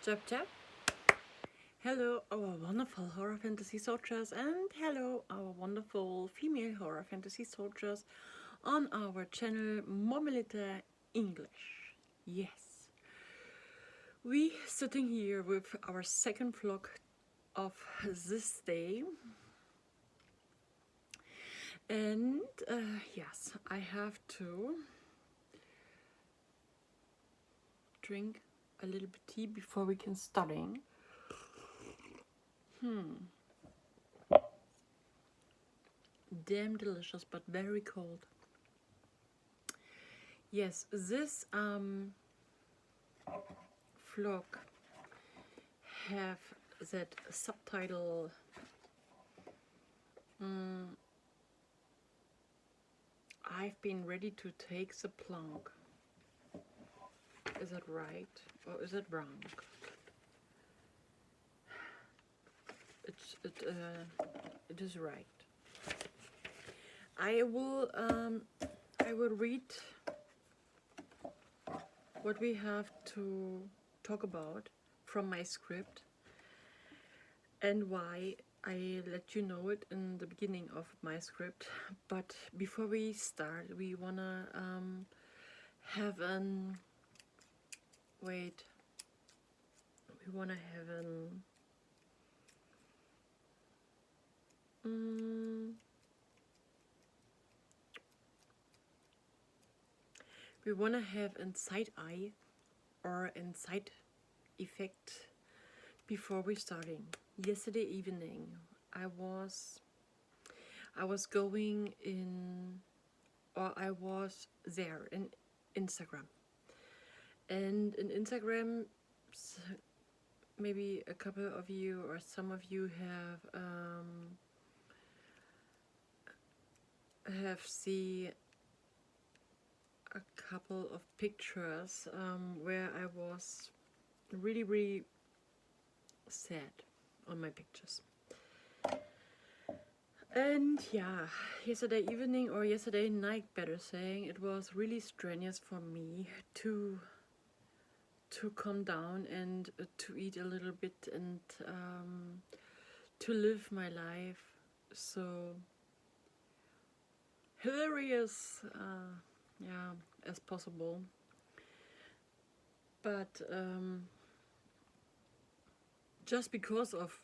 Chap chap. Hello, our wonderful horror fantasy soldiers, and hello, our wonderful female horror fantasy soldiers on our channel Momilita English. Yes, we sitting here with our second vlog of this day, and yes, I have to drink a little bit tea before we can starting. Damn delicious, but very cold. Yes, this vlog have that subtitle I've been ready to take the plunk. Is that right or is it wrong? It is right. I will read what we have to talk about from my script and why I let you know it in the beginning of my script. But before we start, we wanna have an wait. We wanna have an we wanna have a side eye or a side effect before we starting. Yesterday evening, I was going in, or I was there in Instagram, and in Instagram, maybe a couple of you or some of you have seen a couple of pictures where I was really sad on my pictures. And yeah, yesterday evening or yesterday night, better saying, it was really strenuous for me to calm down and to eat a little bit and to live my life so hilarious, yeah, as possible. But just because of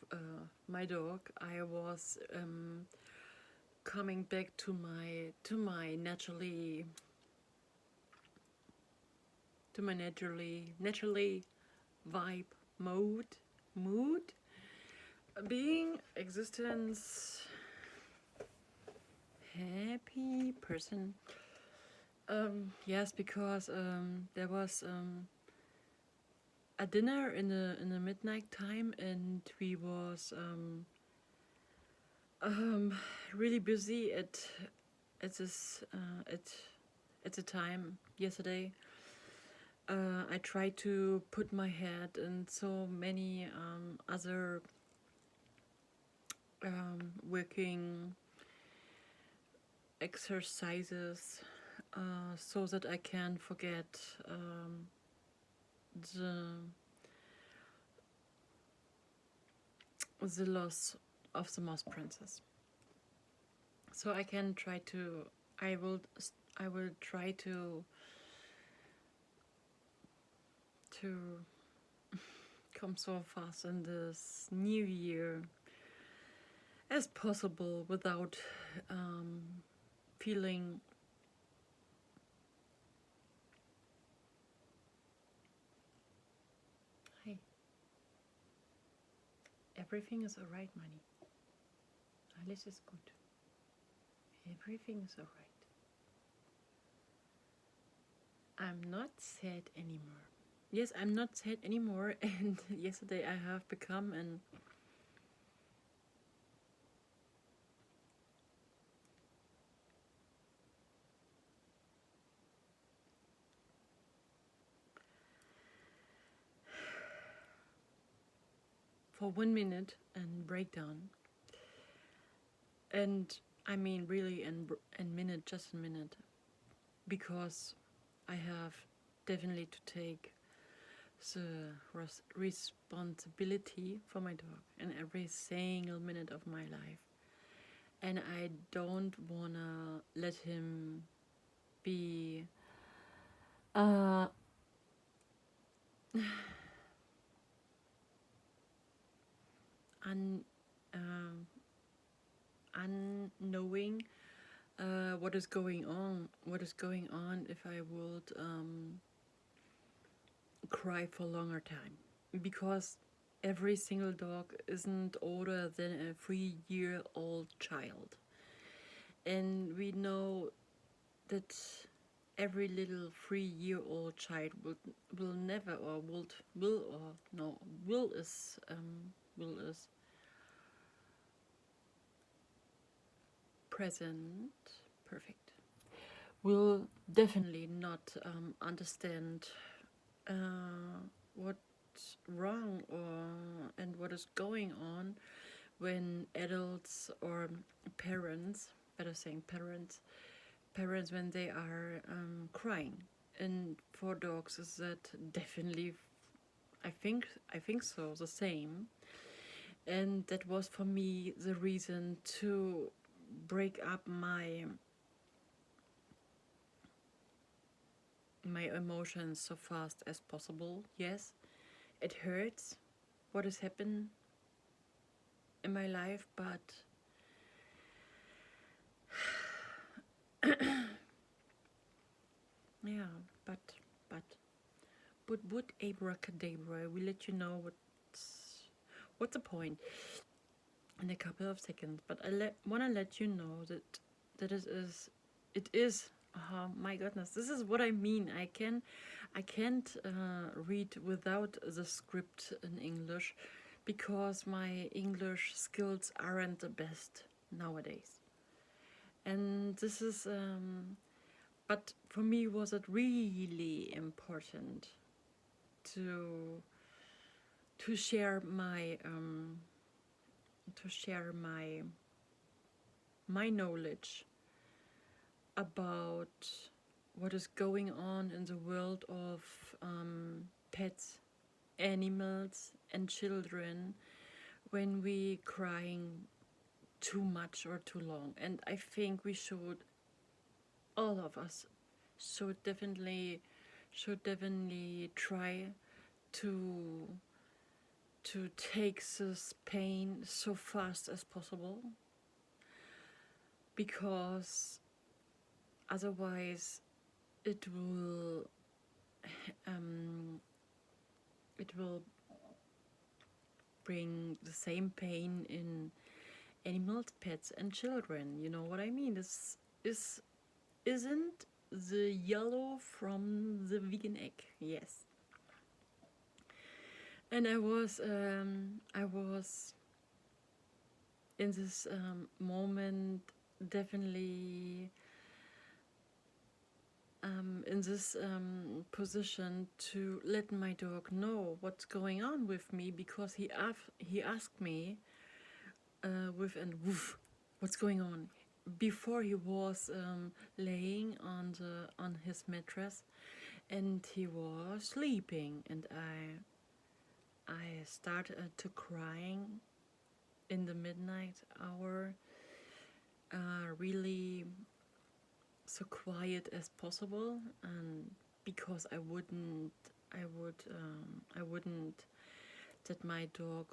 my dog, I was coming back to my naturally vibe mood, being existence happy person. Yes, because there was a dinner in the midnight time, and we was really busy at this at the time yesterday. I tried to put my head in so many other working exercises so that I can forget the loss of the Mouse Princess. So I can try to. I will try to come so fast in this new year as possible without feeling hey, everything is alright, money. Alles is good. Everything is alright. I'm not sad anymore. Yes, I'm not sad anymore, and yesterday I have become an for 1 minute and breakdown. And I mean really in minute, just a minute, because I have definitely to take the responsibility for my dog in every single minute of my life. And I don't wanna let him be uh, un, um unknowing what is going on. What is going on if I would cry for a longer time? Because every single dog isn't older than a 3-year-old child, and we know that every little 3-year-old child will never or will or no will is present perfect will definitely not understand what's wrong or and what is going on when adults or parents, better saying parents when they are crying. And for dogs is that definitely, I think so, the same. And that was for me the reason to break up my emotions so fast as possible. Yes, it hurts what has happened in my life, but yeah, but but but abracadabra, we let you know what's the point in a couple of seconds. But I wanna let you know that it is. Oh my goodness, this is what I mean. I can't read without the script in English because my English skills aren't the best nowadays. And this is but for me was it really important to to share my um, to share my knowledge about what is going on in the world of pets, animals, and children when we crying too much or too long. And I think we should, all of us, should definitely try to to take this pain so fast as possible, because otherwise it will um, it will bring the same pain in animals, pets, and children. You know what I mean? This isn't the yellow from the vegan egg. Yes, and I was in this moment definitely in this position to let my dog know what's going on with me, because he asked me with an woof, what's going on, before he was laying on his mattress and he was sleeping, and I started to crying in the midnight hour, really so quiet as possible, and because I wouldn't that my dog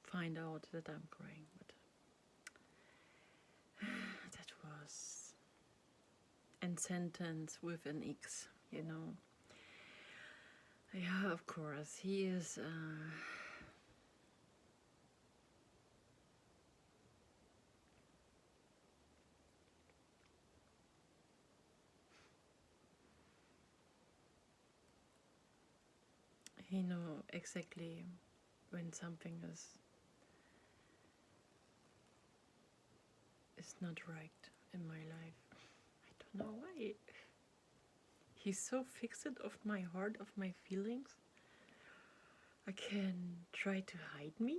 find out that I'm crying. But that was and sentence with an X, you know. Yeah, of course he is. He know exactly when something is not right in my life. I don't know why. He's so fixed of my heart, of my feelings. I can try to hide me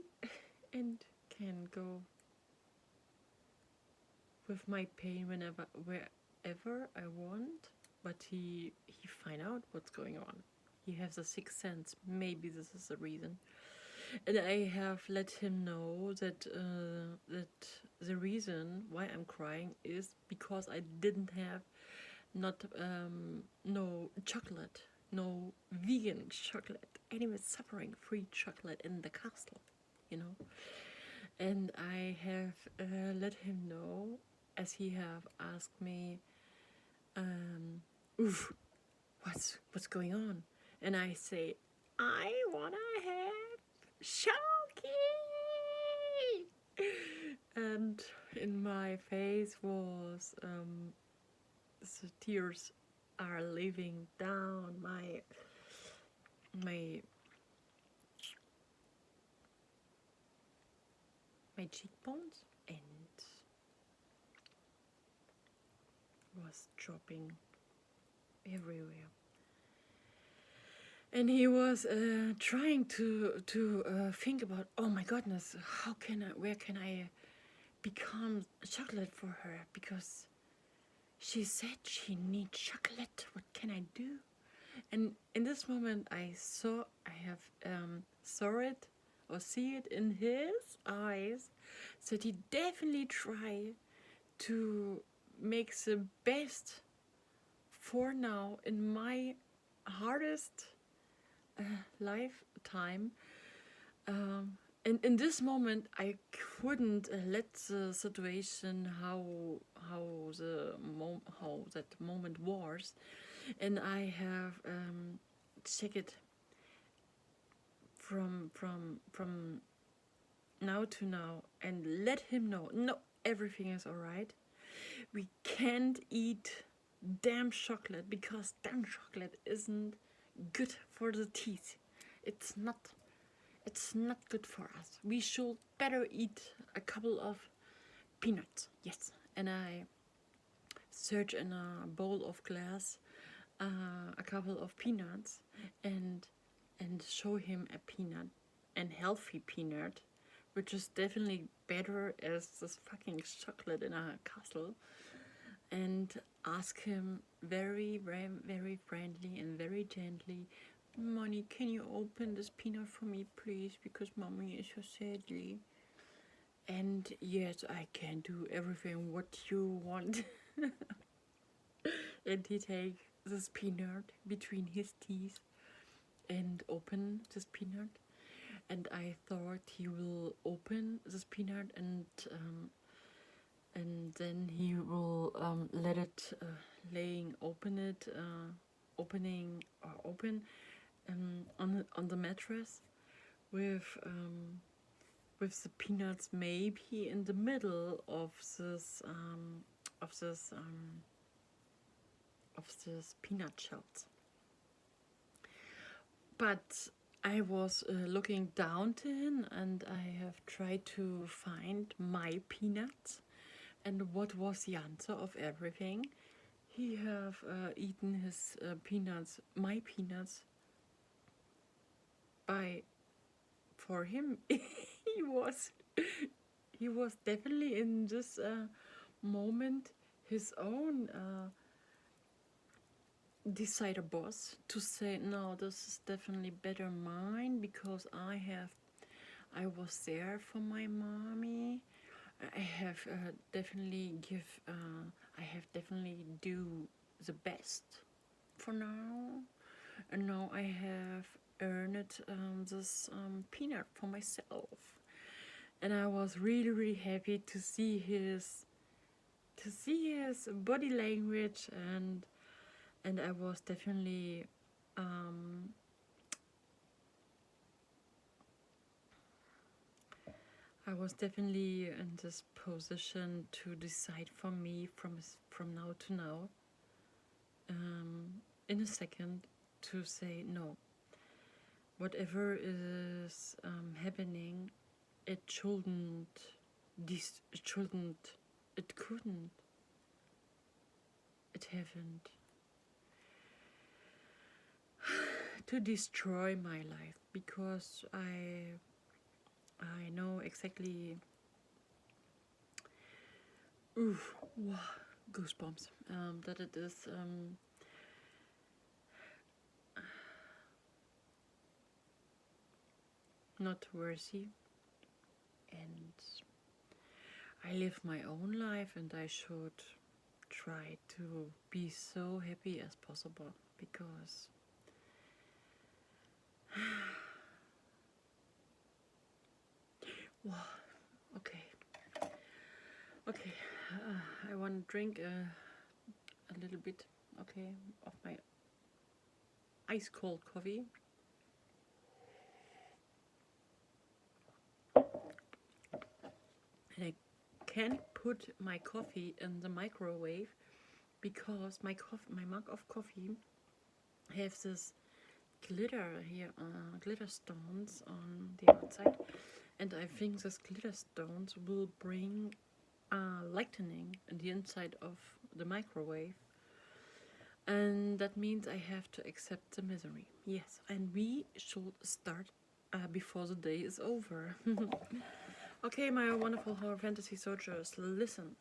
and can go with my pain wherever I want, but he find out what's going on. He has a sixth sense. Maybe this is the reason. And I have let him know that that the reason why I'm crying is because I didn't have not no chocolate, no vegan chocolate, animal suffering free chocolate in the castle, you know. And I have let him know, as he have asked me, oof, what's going on? And I say, I wanna have Shoki. And in my face was the tears are leaving down my my cheekbones and was dropping everywhere. And he was trying to think about, oh my goodness, where can I become chocolate for her? Because she said she needs chocolate. What can I do? And in this moment, I saw it in his eyes that he definitely tried to make the best for now in my hardest lifetime. And in this moment, I couldn't let the situation how that moment was, and I have checked it from now to now and let him know, no, everything is alright. We can't eat damn chocolate because damn chocolate isn't good for the teeth. It's not good for us. We should better eat a couple of peanuts. Yes. And I search in a bowl of glass a couple of peanuts and show him a peanut, and healthy peanut, which is definitely better as this fucking chocolate in a castle, and ask him very, very, very friendly and very gently, Mommy, can you open this peanut for me, please? Because Mommy is so sadly. And yes, I can do everything what you want. And he take this peanut between his teeth and open this peanut. And I thought he will open this peanut and then he will let it open on the mattress with the peanuts maybe in the middle of this peanut shells. But I was looking down to him and I have tried to find my peanuts. And what was the answer of everything? He have eaten his peanuts, my peanuts, for him. he was definitely in this moment his own decider boss to say, no, this is definitely better mine because I was there for my mommy. I have definitely do the best for now, and now I have earned this peanut for myself, and I was really, really happy to see his body language, and I was definitely in this position to decide for me from now to now, in a second, to say no. Whatever is happening, it shouldn't, it couldn't, it haven't to destroy my life, because I know exactly Oof, wow, goosebumps. That it is not worthy, and I live my own life, and I should try to be so happy as possible, because wow, okay, okay, I want to drink a little bit, okay, of my ice cold coffee. And I can't put my coffee in the microwave because my mug of coffee has this glitter here, glitter stones on the outside, and I think these glitter stones will bring lightening in the inside of the microwave, and that means I have to accept the misery. Yes, and we should start before the day is over. Okay, my wonderful horror fantasy soldiers, listen.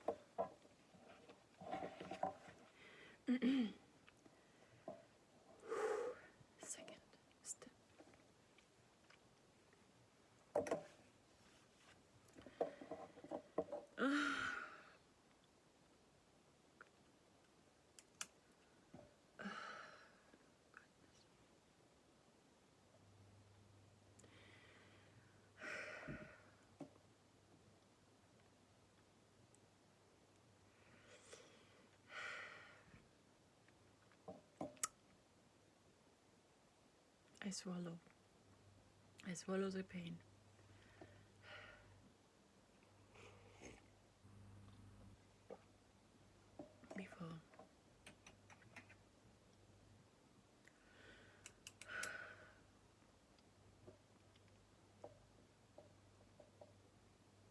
Second step. I swallow. I swallow the pain. Before.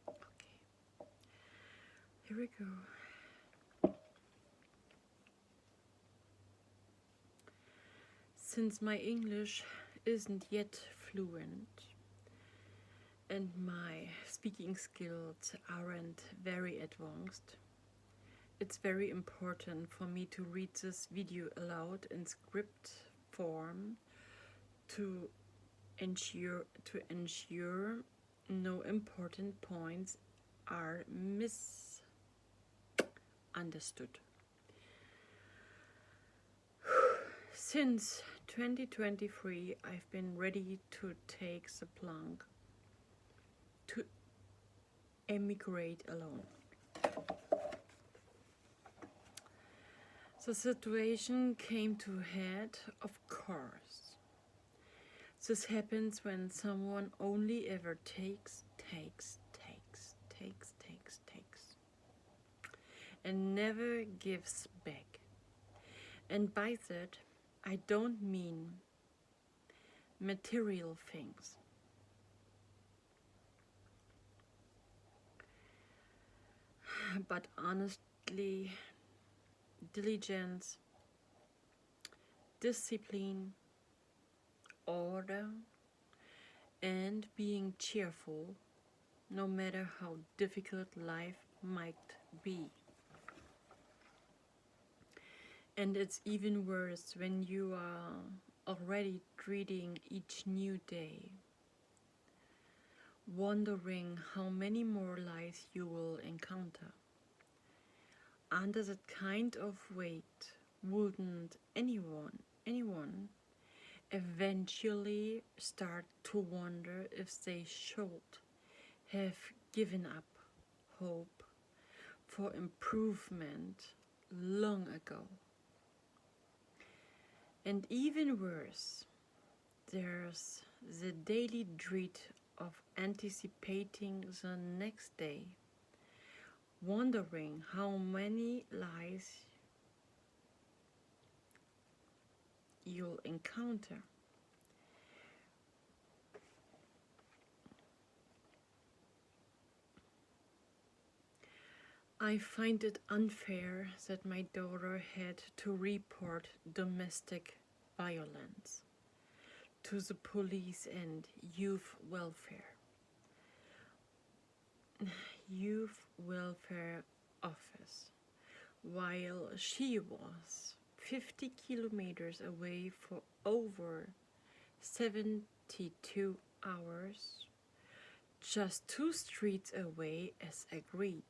Okay. Here we go. Since my English isn't yet fluent and my speaking skills aren't very advanced, it's very important for me to read this video aloud in script form to ensure no important points are misunderstood. Since 2023, I've been ready to take the plunge to emigrate alone. The situation came to a head, of course. This happens when someone only ever takes, and never gives back. And by that, I don't mean material things. But honestly, diligence, discipline, order, and being cheerful, no matter how difficult life might be. And it's even worse when you are already dreading each new day, wondering how many more lives you will encounter. Under that kind of weight, wouldn't anyone eventually start to wonder if they should have given up hope for improvement long ago? And even worse, there's the daily dread of anticipating the next day, wondering how many lies you'll encounter. I find it unfair that my daughter had to report domestic violence to the police and youth welfare office, while she was 50 kilometers away for over 72 hours, just 2 streets away as agreed.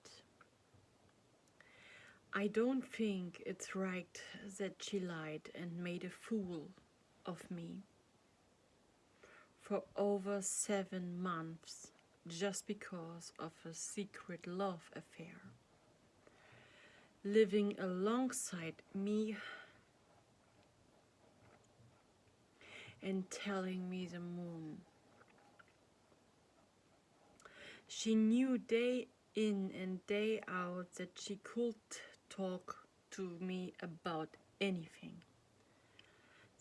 I don't think it's right that she lied and made a fool of me for over 7 months just because of a secret love affair, living alongside me and telling me the moon. She knew day in and day out that she could talk to me about anything,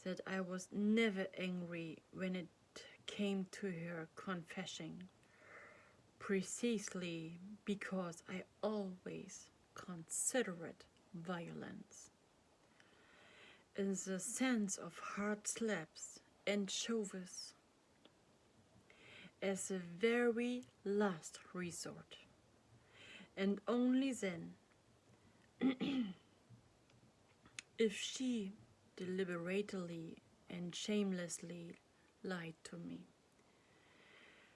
that I was never angry when it came to her confessing, precisely because I always considered violence, in the sense of hard slaps and shoves, as a very last resort, and only then, if she deliberately and shamelessly lied to me.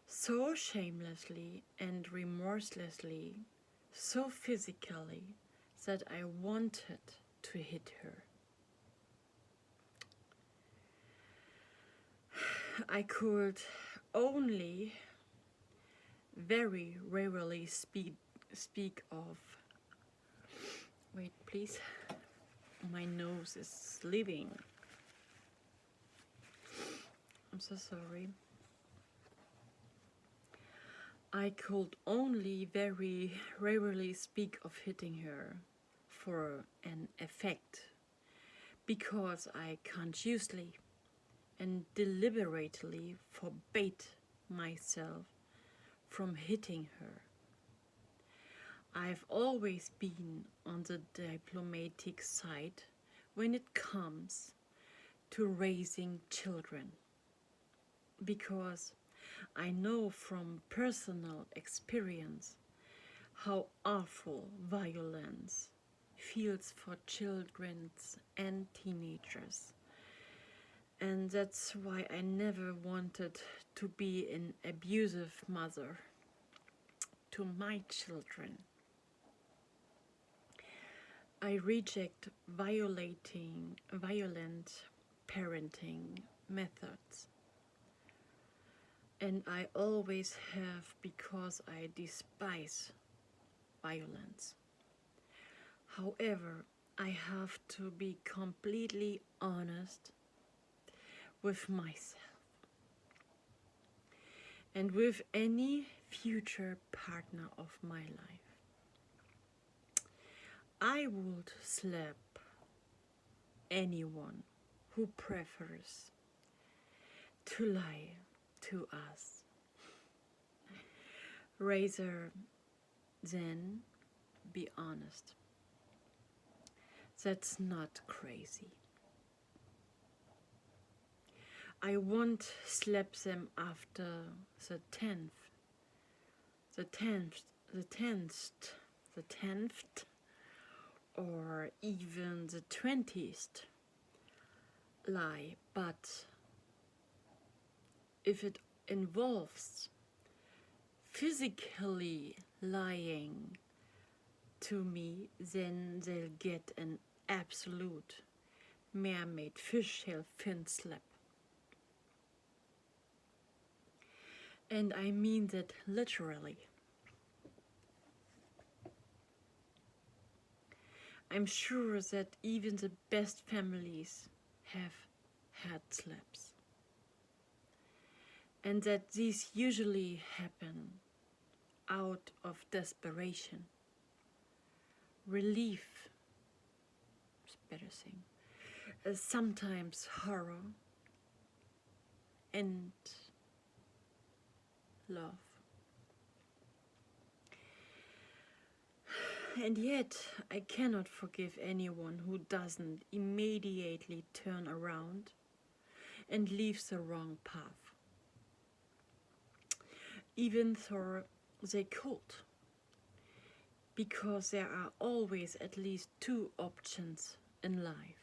So shamelessly and remorselessly, so physically, that I wanted to hit her. I could only very rarely speak of... Wait, please. My nose is leaving. I'm so sorry. I could only very rarely speak of hitting her for an effect, because I consciously and deliberately forbade myself from hitting her. I've always been on the diplomatic side when it comes to raising children, because I know from personal experience how awful violence feels for children and teenagers. And that's why I never wanted to be an abusive mother to my children. I reject violent parenting methods. And I always have, because I despise violence. However, I have to be completely honest with myself and with any future partner of my life. I would slap anyone who prefers to lie to us, rather than be honest. That's not crazy. I won't slap them after the 10th, or even the 20th lie, but if it involves physically lying to me, then they'll get an absolute mermaid fishtail fin slap. And I mean that literally. I'm sure that even the best families have had slaps, and that these usually happen out of desperation, relief, it's better saying, sometimes horror and love. And yet, I cannot forgive anyone who doesn't immediately turn around and leaves the wrong path, even though they could, because there are always at least two options in life.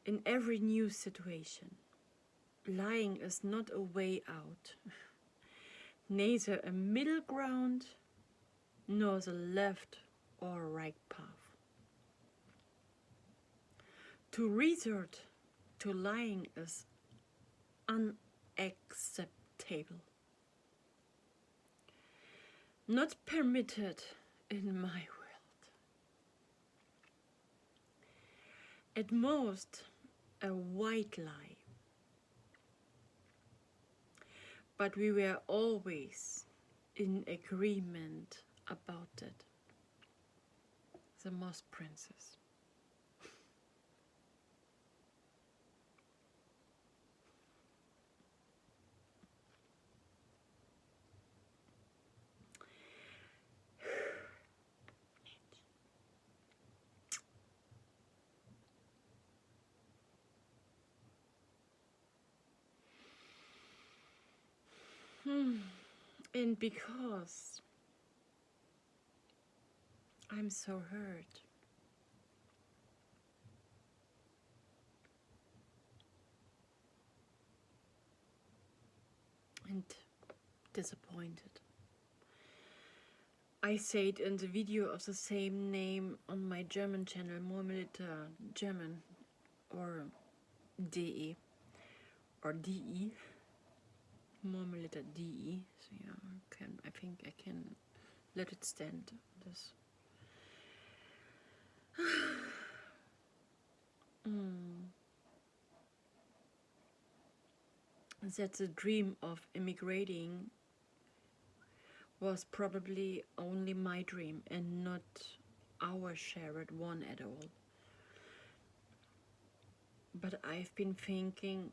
In every new situation, lying is not a way out, neither a middle ground nor the left or right path. To resort to lying is unacceptable, not permitted in my world. At most, a white lie, but we were always in agreement about it. The Moss Princess. And because I'm so hurt, and disappointed, I said in the video of the same name on my German channel, Murmeliter German, or DE, or DE, Murmeliter DE. So yeah, I think I can let it stand. This. That the dream of emigrating was probably only my dream and not our shared one at all. But I've been thinking,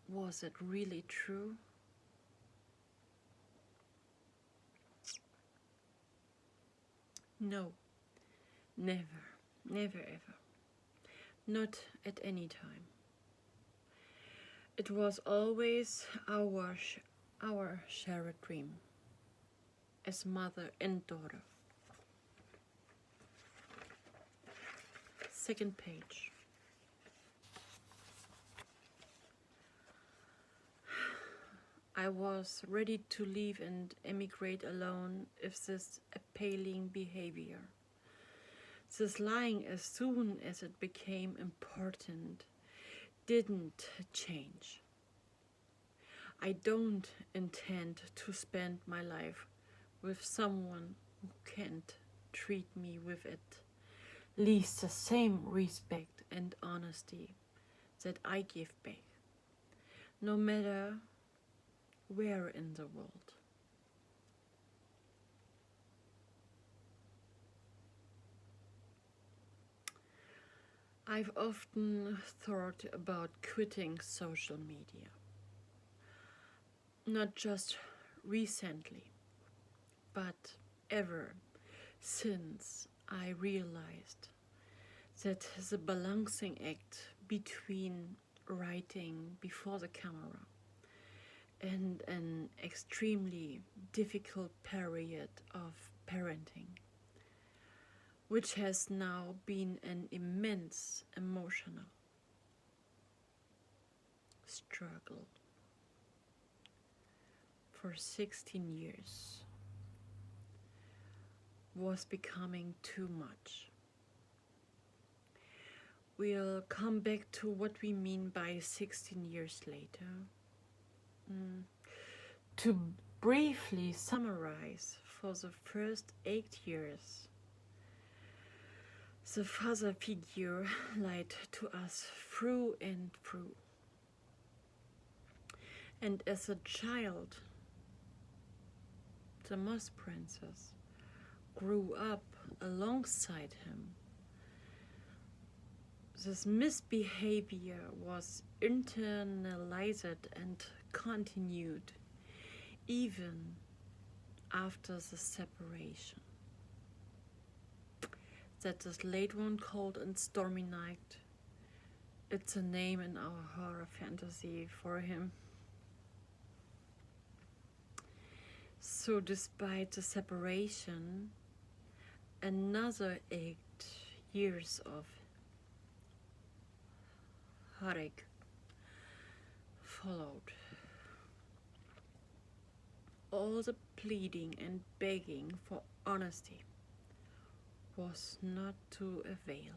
was it really true? No, never, never ever. Not at any time. It was always our shared dream as mother and daughter. Second page. I was ready to leave and emigrate alone if this appalling behavior, this lying as soon as it became important, didn't change. I don't intend to spend my life with someone who can't treat me with at least the same respect and honesty that I give back, no matter where in the world. I've often thought about quitting social media. Not just recently, but ever since I realized that the balancing act between writing before the camera and an extremely difficult period of parenting, which has now been an immense emotional struggle for 16 years, was becoming too much. We'll come back to what we mean by 16 years later. To briefly summarize, for the first 8 years, the father figure lied to us through and through. And as a child, the Moss Princess grew up alongside him. This misbehavior was internalized and continued even after the separation. That is late one cold and stormy night. It's a name in our horror fantasy for him. So despite the separation, another 8 years of heartache followed. All the pleading and begging for honesty was not to avail.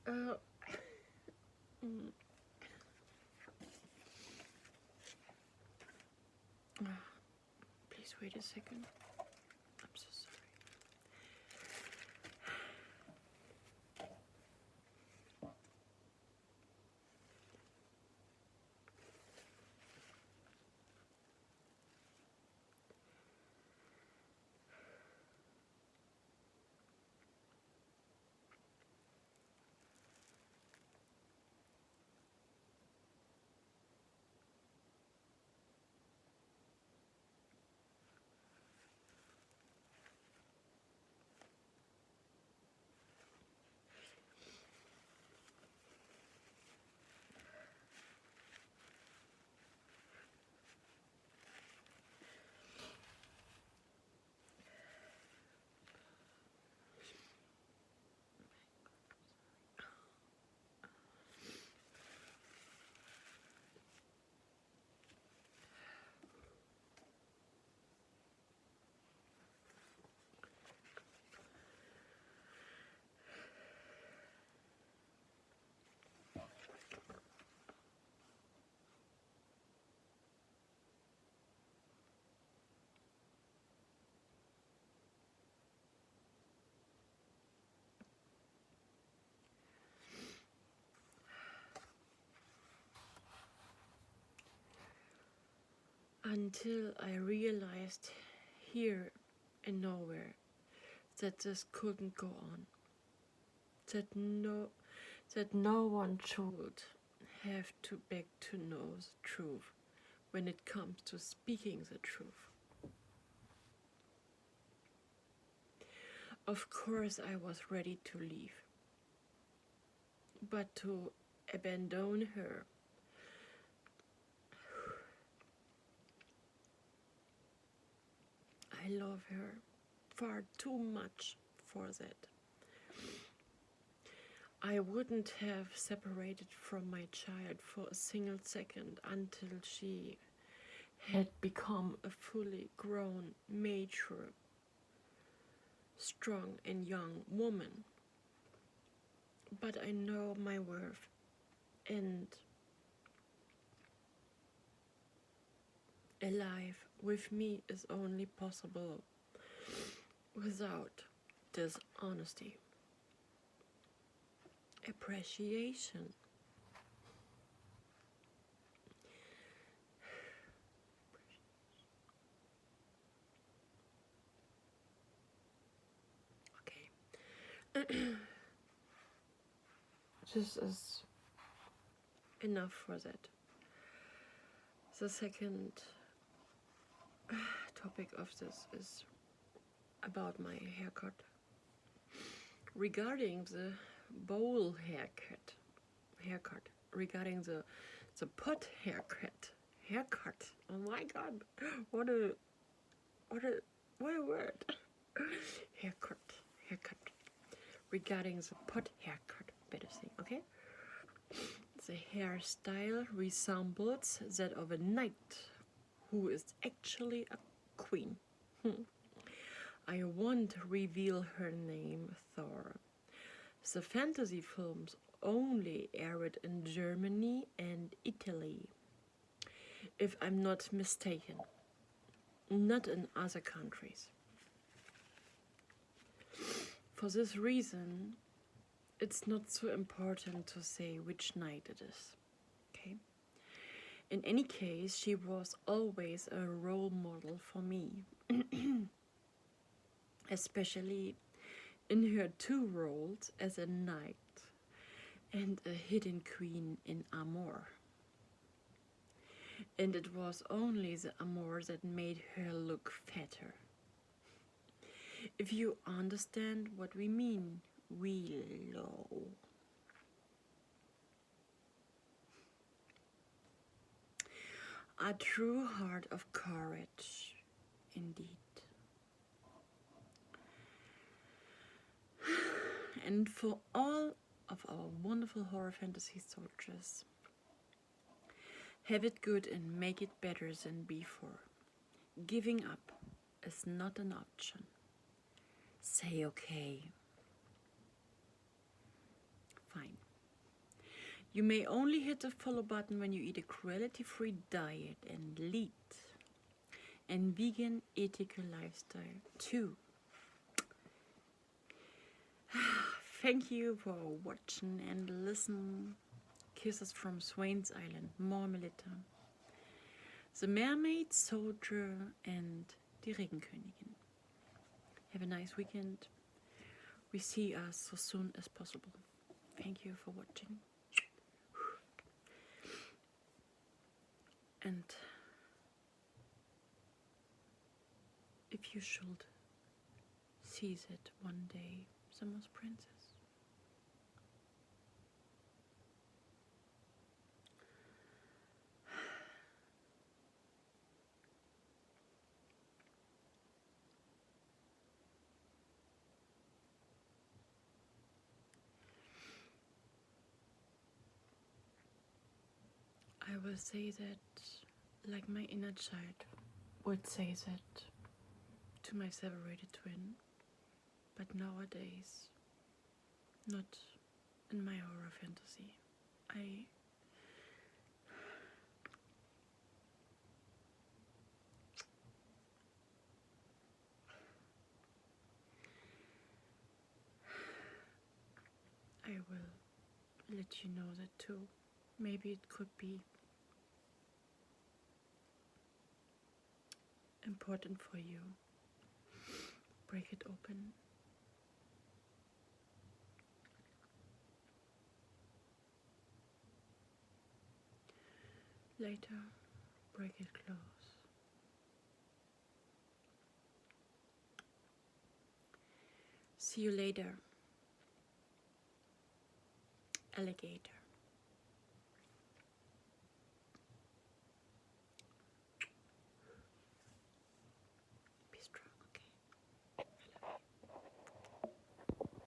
Uh, mm, Please wait a second. I'm so sorry. Until I realized here and nowhere that this couldn't go on. That no one should have to beg to know the truth when it comes to speaking the truth. Of course I was ready to leave, but to abandon her, I love her far too much for that. I wouldn't have separated from my child for a single second until she had become a fully grown, mature, strong and young woman. But I know my worth, and a life with me is only possible without dishonesty, appreciation. Okay. This is enough for that. The second topic of this is about my haircut. Regarding the bowl haircut, regarding the pot haircut. Oh my god, what a word. haircut. Regarding the pot haircut, better thing, okay? The hairstyle resembles that of a knight who is actually a queen. I won't reveal her name, Thor. The fantasy films only aired in Germany and Italy, if I'm not mistaken, not in other countries. For this reason, it's not so important to say which night it is, okay? In any case, she was always a role model for me, especially in her two roles as a knight and a hidden queen in Amor. And it was only the Amor that made her look fatter. If you understand what we mean, Willow. A true heart of courage, indeed. And for all of our wonderful horror fantasy soldiers, have it good and make it better than before. Giving up is not an option. Say okay. Fine. You may only hit the follow button when you eat a cruelty-free diet and lead and vegan ethical lifestyle too. Thank you for watching and listening. Kisses from Swain's Island, more Melita. The Mermaid, Soldier and die Regenkönigin. Have a nice weekend. We see us so soon as possible. Thank you for watching. And if you should seize it one day, the Moss Princess. I will say that like my inner child would say that to my separated twin, but nowadays, not in my horror fantasy. I will let you know that too. Maybe it could be important for you. Break it open. Later, break it close. See you later, Alligator.